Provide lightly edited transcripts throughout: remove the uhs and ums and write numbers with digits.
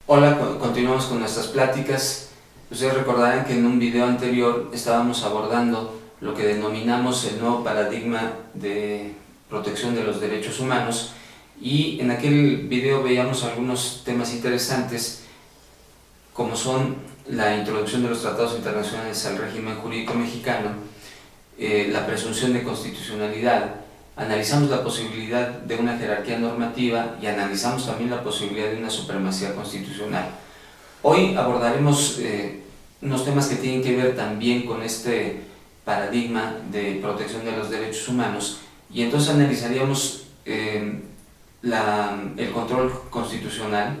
Hola, continuamos con nuestras pláticas. Ustedes recordarán que en un video anterior estábamos abordando lo que denominamos el nuevo paradigma de protección de los derechos humanos, y en aquel video veíamos algunos temas interesantes como son la introducción de los tratados internacionales al régimen jurídico mexicano, la presunción de constitucionalidad. Analizamos la posibilidad de una jerarquía normativa y analizamos también la posibilidad de una supremacía constitucional. Hoy abordaremos unos temas que tienen que ver también con este paradigma de protección de los derechos humanos, y entonces analizaríamos el control constitucional,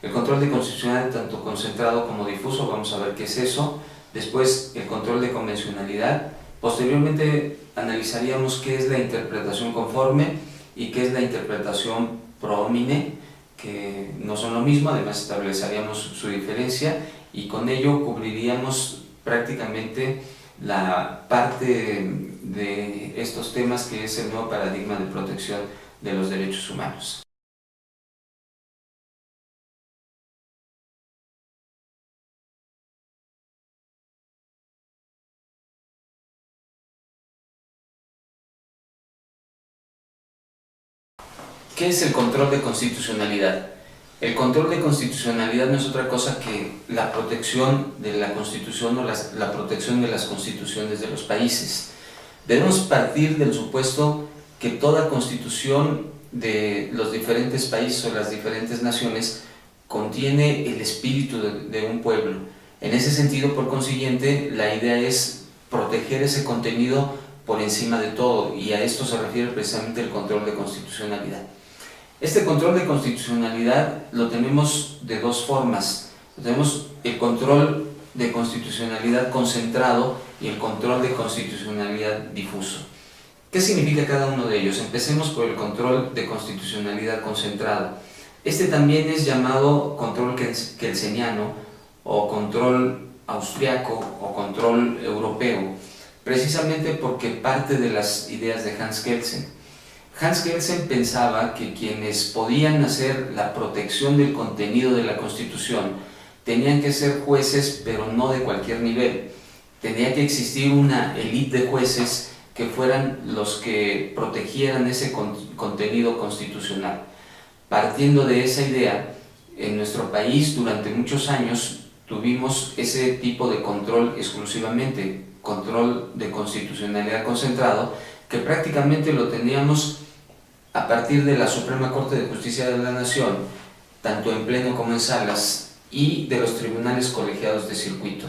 el control de constitucionalidad tanto concentrado como difuso, vamos a ver qué es eso. Después el control de convencionalidad. Posteriormente analizaríamos qué es la interpretación conforme y qué es la interpretación pro homine, que no son lo mismo, además estableceríamos su diferencia, y con ello cubriríamos prácticamente la parte de estos temas que es el nuevo paradigma de protección de los derechos humanos. ¿Qué es el control de constitucionalidad? El control de constitucionalidad no es otra cosa que la protección de la Constitución o la protección de las constituciones de los países. Debemos partir del supuesto que toda constitución de los diferentes países o las diferentes naciones contiene el espíritu de un pueblo. En ese sentido, por consiguiente, la idea es proteger ese contenido por encima de todo, y a esto se refiere precisamente el control de constitucionalidad. Este control de constitucionalidad lo tenemos de dos formas. Tenemos el control de constitucionalidad concentrado y el control de constitucionalidad difuso. ¿Qué significa cada uno de ellos? Empecemos por el control de constitucionalidad concentrado. Este también es llamado control kelseniano o control austriaco o control europeo, precisamente porque parte de las ideas de Hans Kelsen. Hans Kelsen pensaba que quienes podían hacer la protección del contenido de la Constitución tenían que ser jueces, pero no de cualquier nivel. Tenía que existir una élite de jueces que fueran los que protegieran ese contenido constitucional. Partiendo de esa idea, en nuestro país durante muchos años tuvimos ese tipo de control exclusivamente, control de constitucionalidad concentrado, que prácticamente lo teníamos a partir de la Suprema Corte de Justicia de la Nación, tanto en pleno como en salas, y de los tribunales colegiados de circuito.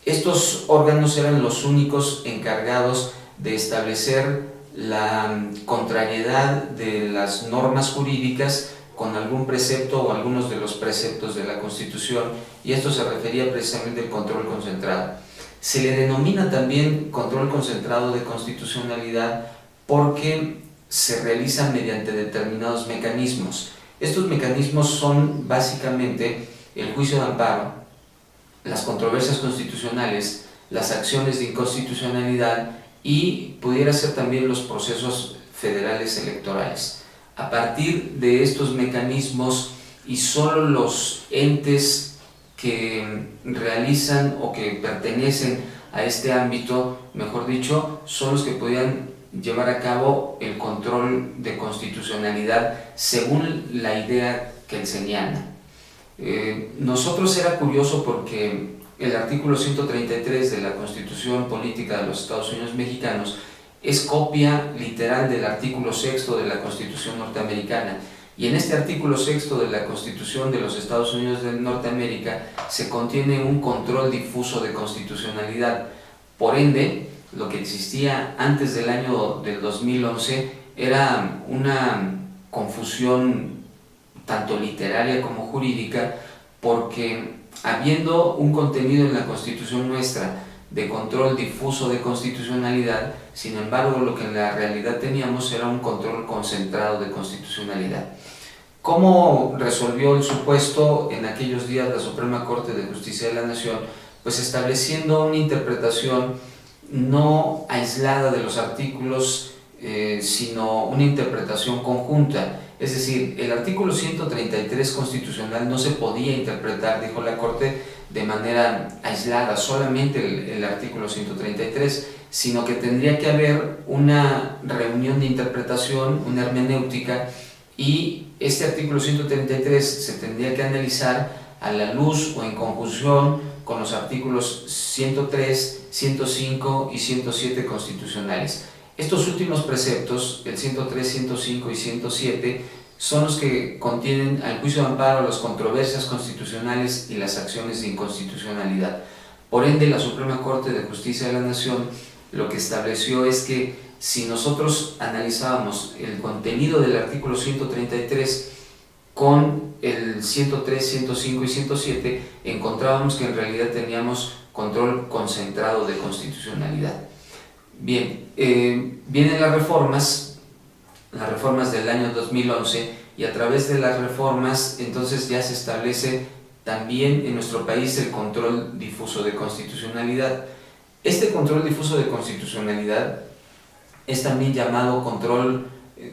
Estos órganos eran los únicos encargados de establecer la contrariedad de las normas jurídicas con algún precepto o algunos de los preceptos de la Constitución, y esto se refería precisamente al control concentrado. Se le denomina también control concentrado de constitucionalidad porque se realiza mediante determinados mecanismos. Estos mecanismos son básicamente el juicio de amparo, las controversias constitucionales, las acciones de inconstitucionalidad y pudiera ser también los procesos federales electorales. A partir de estos mecanismos, y solo los entes que realizan o que pertenecen a este ámbito, mejor dicho, son los que podían llevar a cabo el control de constitucionalidad según la idea kelseniana. Nosotros era curioso porque el artículo 133 de la Constitución Política de los Estados Unidos Mexicanos es copia literal del artículo 6 de la Constitución norteamericana, y en este artículo 6 de la Constitución de los Estados Unidos de Norteamérica se contiene un control difuso de constitucionalidad. Por ende, lo que existía antes del año del 2011 era una confusión tanto literaria como jurídica, porque habiendo un contenido en la Constitución nuestra de control difuso de constitucionalidad, sin embargo lo que en la realidad teníamos era un control concentrado de constitucionalidad. ¿Cómo resolvió el supuesto en aquellos días la Suprema Corte de Justicia de la Nación? Pues estableciendo una interpretación no aislada de los artículos sino una interpretación conjunta. Es decir, el artículo 133 constitucional no se podía interpretar, dijo la Corte, de manera aislada, solamente el artículo 133, sino que tendría que haber una reunión de interpretación, una hermenéutica, y este artículo 133 se tendría que analizar a la luz o en conjunción con los artículos 103, 105 y 107 constitucionales. Estos últimos preceptos, el 103, 105 y 107, son los que contienen al juicio de amparo, las controversias constitucionales y las acciones de inconstitucionalidad. Por ende, la Suprema Corte de Justicia de la Nación lo que estableció es que si nosotros analizábamos el contenido del artículo 133 con el 103, 105 y 107, encontrábamos que en realidad teníamos control concentrado de constitucionalidad. Bien, vienen las reformas del año 2011, y a través de las reformas entonces ya se establece también en nuestro país el control difuso de constitucionalidad. Este control difuso de constitucionalidad es también llamado control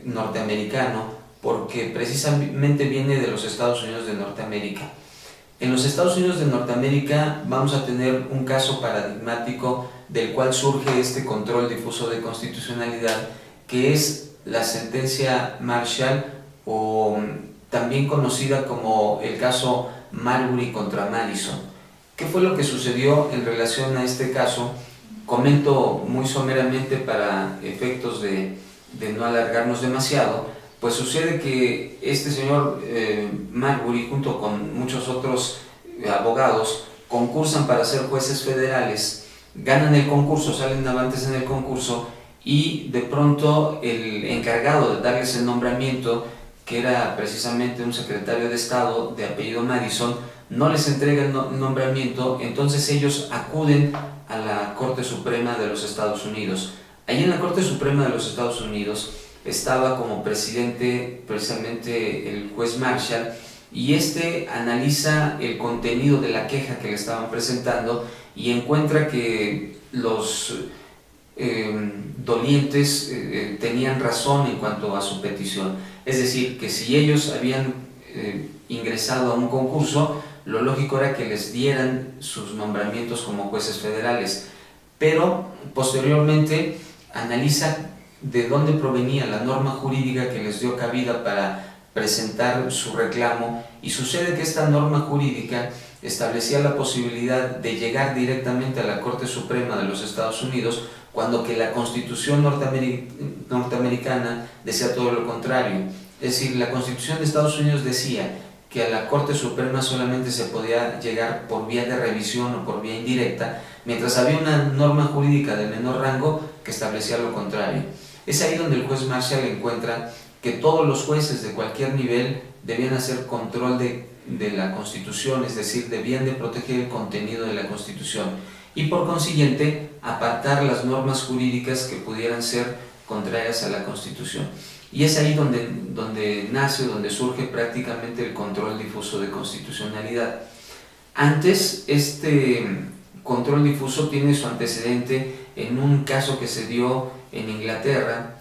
norteamericano, porque precisamente viene de los Estados Unidos de Norteamérica. En los Estados Unidos de Norteamérica vamos a tener un caso paradigmático del cual surge este control difuso de constitucionalidad, que es la sentencia Marshall, o también conocida como el caso Marbury contra Madison. ¿Qué fue lo que sucedió en relación a este caso? Comento muy someramente para efectos de no alargarnos demasiado. Pues sucede que este señor Marbury, junto con muchos otros abogados, concursan para ser jueces federales, ganan el concurso, salen avantes en el concurso, y de pronto el encargado de darles el nombramiento, que era precisamente un secretario de Estado de apellido Madison, no les entrega el nombramiento. Entonces ellos acuden a la Corte Suprema de los Estados Unidos. Allí en la Corte Suprema de los Estados Unidos estaba como presidente precisamente el juez Marshall, y este analiza el contenido de la queja que le estaban presentando y encuentra que los dolientes tenían razón en cuanto a su petición. Es decir, que si ellos habían ingresado a un concurso, lo lógico era que les dieran sus nombramientos como jueces federales, pero posteriormente analiza de dónde provenía la norma jurídica que les dio cabida para presentar su reclamo, y sucede que esta norma jurídica establecía la posibilidad de llegar directamente a la Corte Suprema de los Estados Unidos, cuando que la Constitución norteamericana decía todo lo contrario. Es decir, la Constitución de Estados Unidos decía que a la Corte Suprema solamente se podía llegar por vía de revisión o por vía indirecta, mientras había una norma jurídica de menor rango que establecía lo contrario. Es ahí donde el juez Marshall encuentra que todos los jueces de cualquier nivel debían hacer control de la Constitución, es decir, debían de proteger el contenido de la Constitución y por consiguiente apartar las normas jurídicas que pudieran ser contrarias a la Constitución. Y es ahí donde nace, donde surge prácticamente el control difuso de constitucionalidad. Antes, este control difuso tiene su antecedente en un caso que se dio en Inglaterra,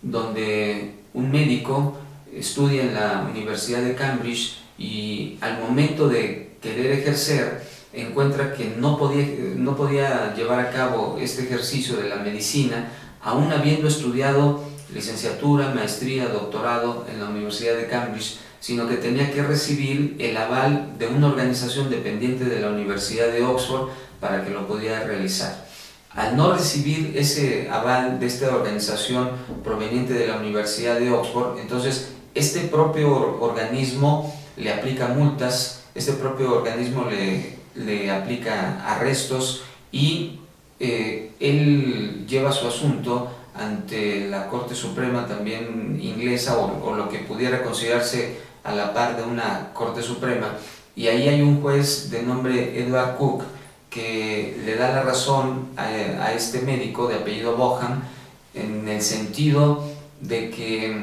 donde un médico estudia en la Universidad de Cambridge y al momento de querer ejercer encuentra que no podía llevar a cabo este ejercicio de la medicina, aún habiendo estudiado licenciatura, maestría, doctorado en la Universidad de Cambridge, sino que tenía que recibir el aval de una organización dependiente de la Universidad de Oxford para que lo pudiera realizar. Al no recibir ese aval de esta organización proveniente de la Universidad de Oxford, entonces este propio organismo le aplica multas, este propio organismo le aplica arrestos, y él lleva su asunto ante la Corte Suprema también inglesa, o lo que pudiera considerarse a la par de una Corte Suprema, y ahí hay un juez de nombre Edward Cook que le da la razón a este médico de apellido Boham, en el sentido de que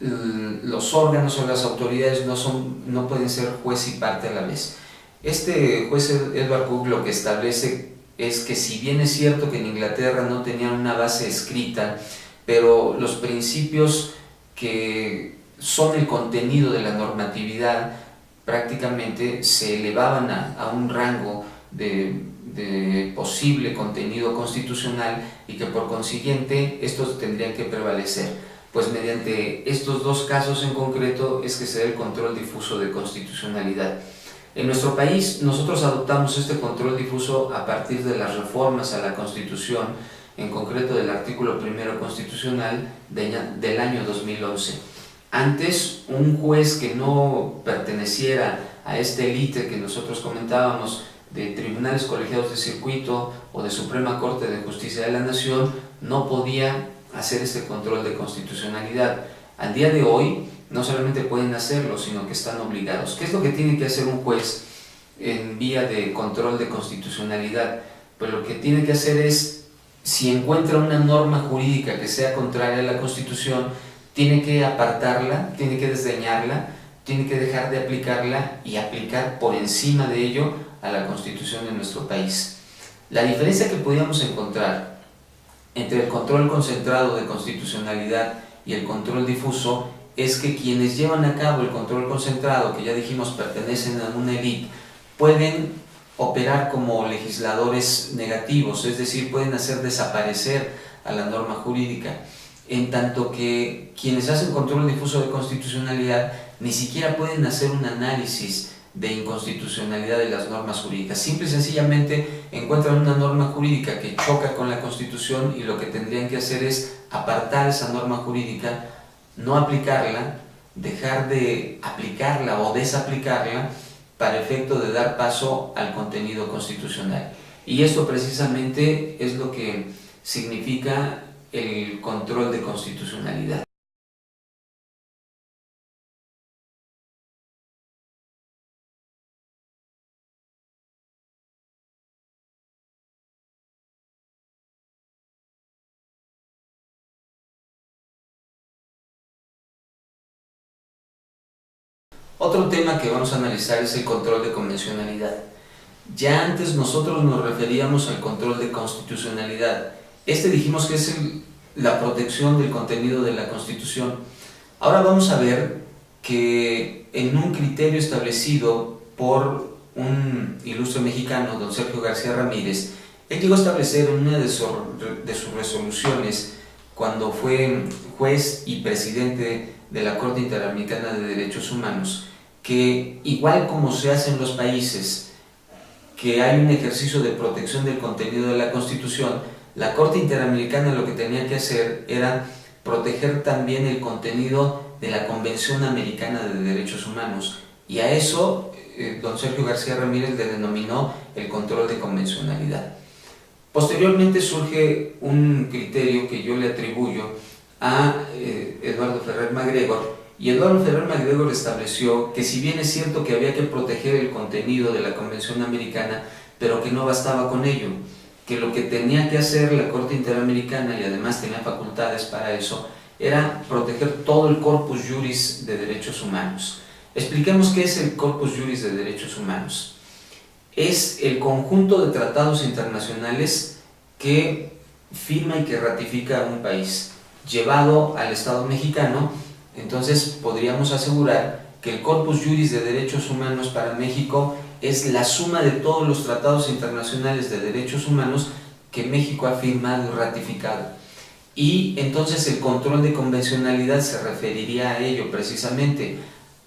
los órganos o las autoridades no pueden ser juez y parte a la vez. Este juez Edward Cook lo que establece es que, si bien es cierto que en Inglaterra no tenían una base escrita pero los principios que son el contenido de la normatividad prácticamente se elevaban a un rango de posible contenido constitucional y que por consiguiente estos tendrían que prevalecer. Pues mediante estos dos casos en concreto es que se da el control difuso de constitucionalidad. En nuestro país nosotros adoptamos este control difuso a partir de las reformas a la Constitución, en concreto del artículo 1 constitucional del año 2011. Antes, un juez que no perteneciera a este élite que nosotros comentábamos de tribunales colegiados de circuito o de Suprema Corte de Justicia de la Nación no podía hacer este control de constitucionalidad. Al día de hoy no solamente pueden hacerlo, sino que están obligados. ¿Qué es lo que tiene que hacer un juez en vía de control de constitucionalidad? Pues lo que tiene que hacer es, si encuentra una norma jurídica que sea contraria a la Constitución, tiene que apartarla, tiene que desdeñarla, tiene que dejar de aplicarla y aplicar por encima de ello a la Constitución de nuestro país. La diferencia que podíamos encontrar entre el control concentrado de constitucionalidad y el control difuso es que quienes llevan a cabo el control concentrado, que ya dijimos pertenecen a una élite, pueden operar como legisladores negativos, es decir, pueden hacer desaparecer a la norma jurídica, en tanto que quienes hacen control difuso de constitucionalidad ni siquiera pueden hacer un análisis de inconstitucionalidad de las normas jurídicas. Simple y sencillamente encuentran una norma jurídica que choca con la Constitución y lo que tendrían que hacer es apartar esa norma jurídica, no aplicarla, dejar de aplicarla o desaplicarla para efecto de dar paso al contenido constitucional. Y esto precisamente es lo que significa el control de constitucionalidad. Otro tema que vamos a analizar es el control de convencionalidad. Ya antes nosotros nos referíamos al control de constitucionalidad. Este dijimos que es la protección del contenido de la Constitución. Ahora vamos a ver que en un criterio establecido por un ilustre mexicano, don Sergio García Ramírez, él llegó a establecer en una de sus resoluciones, cuando fue juez y presidente de la Corte Interamericana de Derechos Humanos, que igual como se hace en los países que hay un ejercicio de protección del contenido de la Constitución, la Corte Interamericana lo que tenía que hacer era proteger también el contenido de la Convención Americana de Derechos Humanos, y a eso don Sergio García Ramírez le denominó el control de convencionalidad. Posteriormente surge un criterio que yo le atribuyo a Eduardo Ferrer MacGregor, y Eduardo Ferrer MacGregor estableció que si bien es cierto que había que proteger el contenido de la Convención Americana, pero que no bastaba con ello, que lo que tenía que hacer la Corte Interamericana, y además tenía facultades para eso, era proteger todo el corpus juris de derechos humanos. Expliquemos qué es el corpus juris de derechos humanos. Es el conjunto de tratados internacionales que firma y que ratifica un país, llevado al Estado mexicano. Entonces podríamos asegurar que el corpus juris de derechos humanos para México es la suma de todos los tratados internacionales de derechos humanos que México ha firmado y ratificado. Y entonces el control de convencionalidad se referiría a ello precisamente,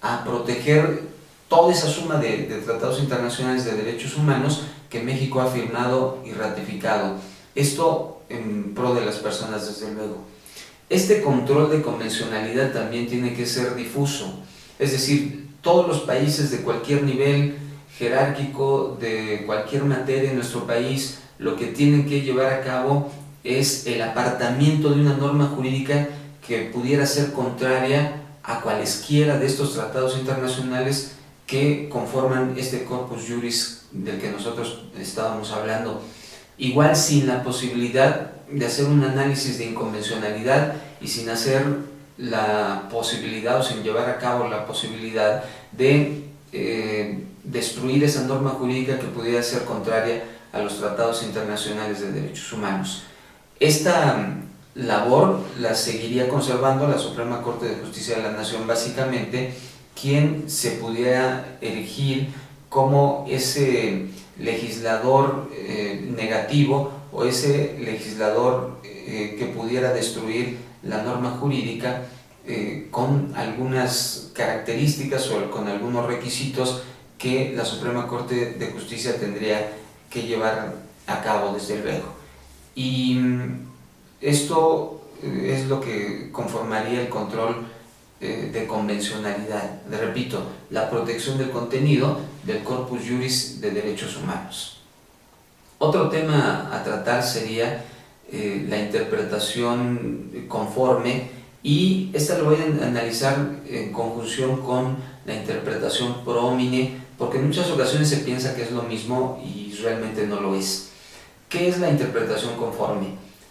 a proteger toda esa suma de tratados internacionales de derechos humanos que México ha firmado y ratificado. Esto en pro de las personas, desde luego. Este control de convencionalidad también tiene que ser difuso, es decir, todos los países de cualquier nivel jerárquico, de cualquier materia en nuestro país, lo que tienen que llevar a cabo es el apartamiento de una norma jurídica que pudiera ser contraria a cualesquiera de estos tratados internacionales que conforman este corpus juris del que nosotros estábamos hablando. Igual sin la posibilidad de hacer un análisis de inconvencionalidad y sin hacer la posibilidad o sin llevar a cabo la posibilidad de destruir esa norma jurídica que pudiera ser contraria a los tratados internacionales de derechos humanos. Esta labor la seguiría conservando la Suprema Corte de Justicia de la Nación, básicamente, quien se pudiera erigir como ese legislador negativo o ese legislador que pudiera destruir la norma jurídica con algunas características o con algunos requisitos que la Suprema Corte de Justicia tendría que llevar a cabo, desde luego. Y esto es lo que conformaría el control de convencionalidad. Repito, la protección del contenido del corpus juris de derechos humanos. Otro tema a tratar sería la interpretación conforme, y esta lo voy a analizar en conjunción con la interpretación pro homine, porque en muchas ocasiones se piensa que es lo mismo y realmente no lo es. ¿Qué es la interpretación conforme?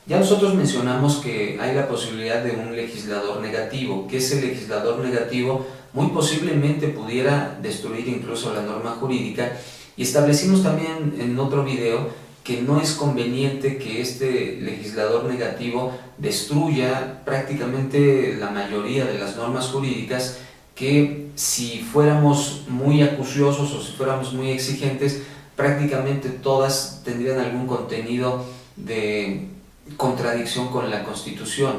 Ya nosotros mencionamos que hay la posibilidad de un legislador negativo, que ese legislador negativo muy posiblemente pudiera destruir incluso la norma jurídica, y establecimos también en otro video que no es conveniente que este legislador negativo destruya prácticamente la mayoría de las normas jurídicas, que si fuéramos muy acuciosos o si fuéramos muy exigentes, prácticamente todas tendrían algún contenido de contradicción con la Constitución.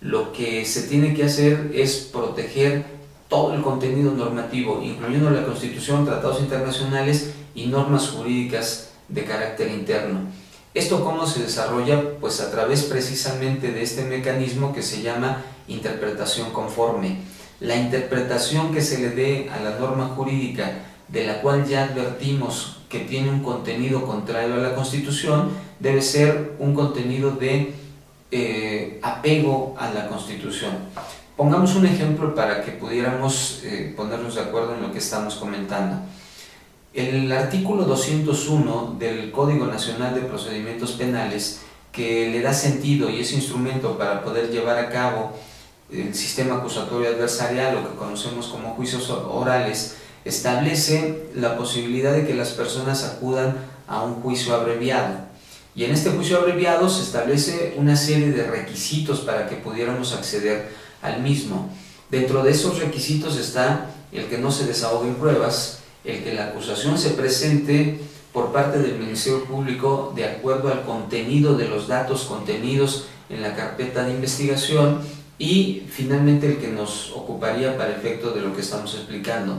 Lo que se tiene que hacer es proteger todo el contenido normativo, incluyendo la Constitución, tratados internacionales y normas jurídicas de carácter interno. ¿Esto cómo se desarrolla? Pues a través precisamente de este mecanismo que se llama interpretación conforme. La interpretación que se le dé a la norma jurídica, de la cual ya advertimos que tiene un contenido contrario a la Constitución, debe ser un contenido de apego a la Constitución. Pongamos un ejemplo para que pudiéramos ponernos de acuerdo en lo que estamos comentando. El artículo 201 del Código Nacional de Procedimientos Penales, que le da sentido y es instrumento para poder llevar a cabo el sistema acusatorio adversarial, lo que conocemos como juicios orales, establece la posibilidad de que las personas acudan a un juicio abreviado. Y en este juicio abreviado se establece una serie de requisitos para que pudiéramos acceder al mismo. Dentro de esos requisitos está el que no se desahoguen pruebas, el que la acusación se presente por parte del Ministerio Público de acuerdo al contenido de los datos contenidos en la carpeta de investigación, y finalmente el que nos ocuparía para efecto de lo que estamos explicando,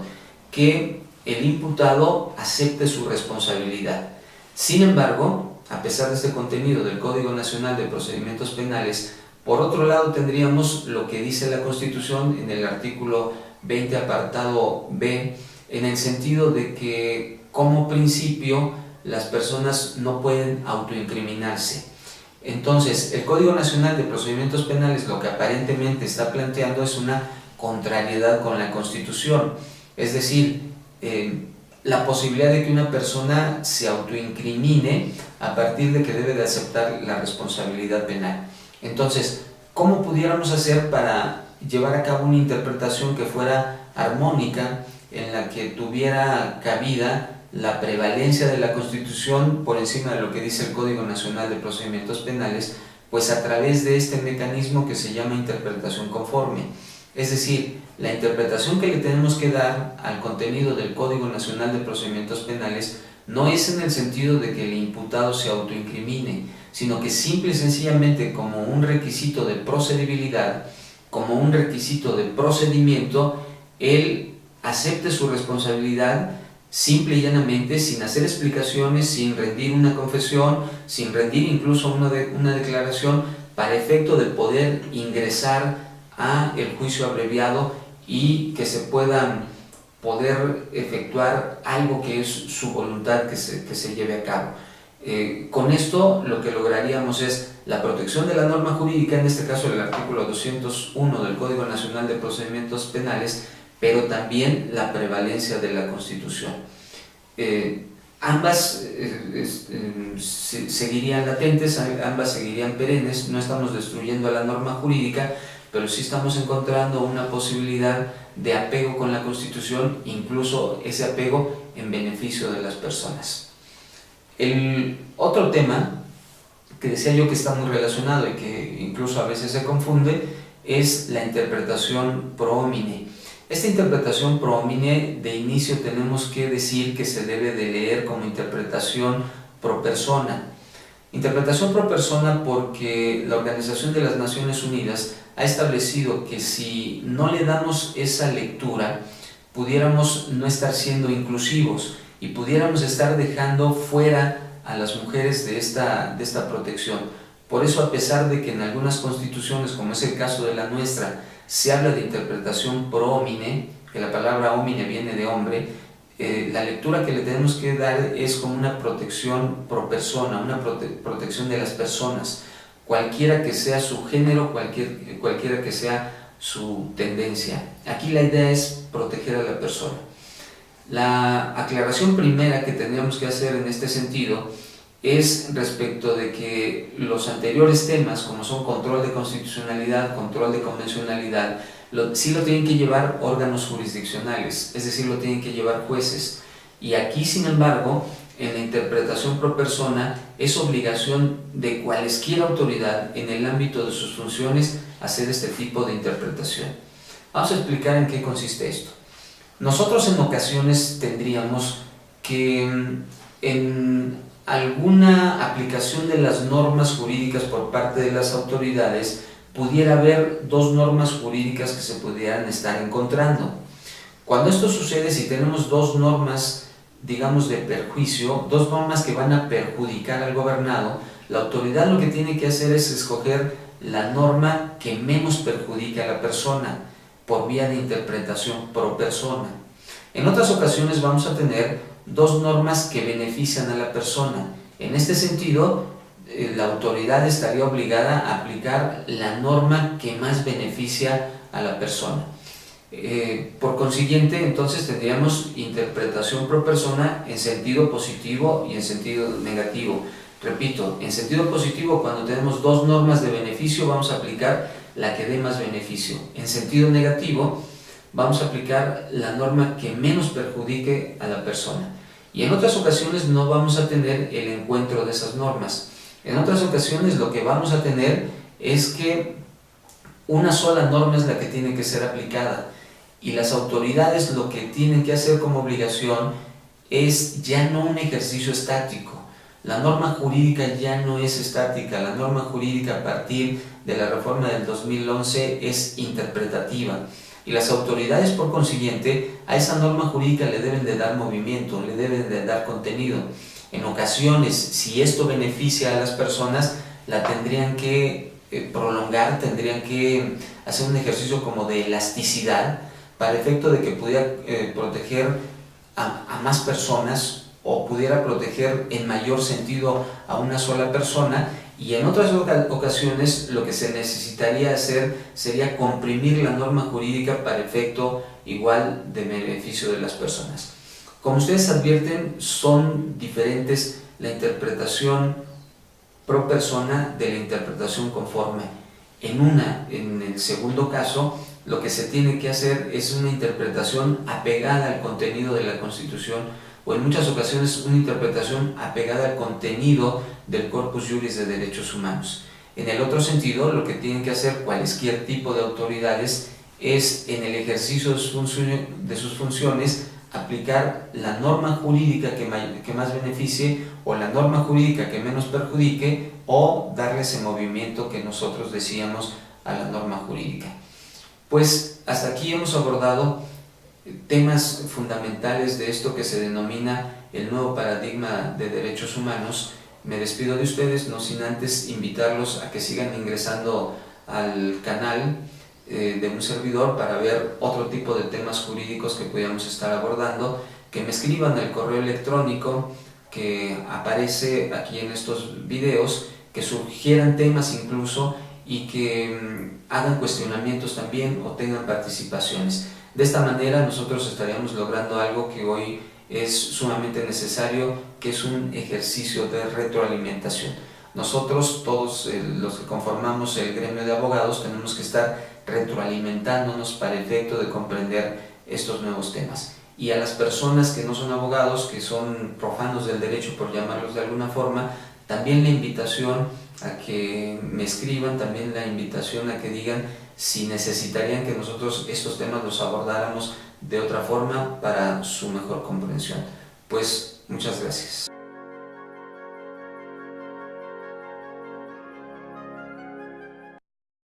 que el imputado acepte su responsabilidad. Sin embargo, a pesar de este contenido del Código Nacional de Procedimientos Penales, por otro lado tendríamos lo que dice la Constitución en el artículo 20 apartado B, en el sentido de que como principio las personas no pueden autoincriminarse. Entonces, el Código Nacional de Procedimientos Penales lo que aparentemente está planteando es una contrariedad con la Constitución, es decir, la posibilidad de que una persona se autoincrimine a partir de que debe de aceptar la responsabilidad penal. Entonces, ¿cómo pudiéramos hacer para llevar a cabo una interpretación que fuera armónica, en la que tuviera cabida la prevalencia de la Constitución por encima de lo que dice el Código Nacional de Procedimientos Penales? Pues a través de este mecanismo que se llama interpretación conforme. Es decir, la interpretación que le tenemos que dar al contenido del Código Nacional de Procedimientos Penales no es en el sentido de que el imputado se autoincrimine, sino que simple y sencillamente como un requisito de procedibilidad, como un requisito de procedimiento, él acepte su responsabilidad simple y llanamente, sin hacer explicaciones, sin rendir una confesión, sin rendir incluso una declaración, para efecto de poder ingresar a el juicio abreviado y que se pueda poder efectuar algo que es su voluntad que se lleve a cabo. Con esto lo que lograríamos es la protección de la norma jurídica, en este caso el artículo 201 del Código Nacional de Procedimientos Penales, pero también la prevalencia de la Constitución. Ambas seguirían latentes, ambas seguirían perennes, no estamos destruyendo la norma jurídica, pero sí estamos encontrando una posibilidad de apego con la Constitución, incluso ese apego en beneficio de las personas. El otro tema que decía yo que está muy relacionado y que incluso a veces se confunde, es la interpretación pro homine. Esta interpretación pro homine, de inicio tenemos que decir que se debe de leer como interpretación pro persona. Interpretación pro persona porque la Organización de las Naciones Unidas ha establecido que si no le damos esa lectura, pudiéramos no estar siendo inclusivos y pudiéramos estar dejando fuera a las mujeres de esta protección. Por eso, a pesar de que en algunas constituciones, como es el caso de la nuestra, se habla de interpretación pro homine, que la palabra homine viene de hombre, la lectura que le tenemos que dar es como una protección pro persona, una protección de las personas, cualquiera que sea su género, cualquiera que sea su tendencia. Aquí la idea es proteger a la persona. La aclaración primera que tendríamos que hacer en este sentido es respecto de que los anteriores temas, como son control de constitucionalidad, control de convencionalidad, sí lo tienen que llevar órganos jurisdiccionales, es decir, lo tienen que llevar jueces. Y aquí, sin embargo, en la interpretación pro persona, es obligación de cualesquier autoridad en el ámbito de sus funciones hacer este tipo de interpretación. Vamos a explicar en qué consiste esto. Nosotros en ocasiones tendríamos que en alguna aplicación de las normas jurídicas por parte de las autoridades pudiera haber dos normas jurídicas que se pudieran estar encontrando. Cuando esto sucede, si tenemos dos normas, digamos, de perjuicio, dos normas que van a perjudicar al gobernado, la autoridad lo que tiene que hacer es escoger la norma que menos perjudique a la persona por vía de interpretación pro persona. En otras ocasiones vamos a tener dos normas que benefician a la persona. En este sentido, la autoridad estaría obligada a aplicar la norma que más beneficia a la persona. Por consiguiente, entonces tendríamos interpretación pro persona en sentido positivo y en sentido negativo. Repito, en sentido positivo, cuando tenemos dos normas de beneficio, vamos a aplicar la que dé más beneficio. En sentido negativo, vamos a aplicar la norma que menos perjudique a la persona. Y en otras ocasiones no vamos a tener el encuentro de esas normas. En otras ocasiones lo que vamos a tener es que una sola norma es la que tiene que ser aplicada y las autoridades lo que tienen que hacer como obligación es ya no un ejercicio estático. La norma jurídica ya no es estática, la norma jurídica a partir de la reforma del 2011 es interpretativa y las autoridades por consiguiente a esa norma jurídica le deben de dar movimiento, le deben de dar contenido. En ocasiones, si esto beneficia a las personas, la tendrían que prolongar, tendrían que hacer un ejercicio como de elasticidad para efecto de que pudiera proteger a más personas o pudiera proteger en mayor sentido a una sola persona, y en otras ocasiones lo que se necesitaría hacer sería comprimir la norma jurídica para efecto igual de beneficio de las personas. Como ustedes advierten, son diferentes la interpretación pro persona de la interpretación conforme. En el segundo caso, lo que se tiene que hacer es una interpretación apegada al contenido de la Constitución, o en muchas ocasiones una interpretación apegada al contenido del corpus juris de derechos humanos. En el otro sentido, lo que tienen que hacer cualquier tipo de autoridades es, en el ejercicio de sus funciones, aplicar la norma jurídica que más beneficie o la norma jurídica que menos perjudique, o darle ese movimiento que nosotros decíamos a la norma jurídica. Pues hasta aquí hemos abordado temas fundamentales de esto que se denomina el nuevo paradigma de derechos humanos. Me despido de ustedes, no sin antes invitarlos a que sigan ingresando al canal de un servidor para ver otro tipo de temas jurídicos que podamos estar abordando, que me escriban al correo electrónico que aparece aquí en estos videos, que sugieran temas incluso y que hagan cuestionamientos también o tengan participaciones. De esta manera nosotros estaríamos logrando algo que hoy es sumamente necesario, que es un ejercicio de retroalimentación. Nosotros, todos los que conformamos el gremio de abogados, tenemos que estar retroalimentándonos para efecto de comprender estos nuevos temas. Y a las personas que no son abogados, que son profanos del derecho, por llamarlos de alguna forma, también la invitación a que me escriban, también la invitación a que digan si necesitarían que nosotros estos temas los abordáramos de otra forma para su mejor comprensión. Pues muchas gracias.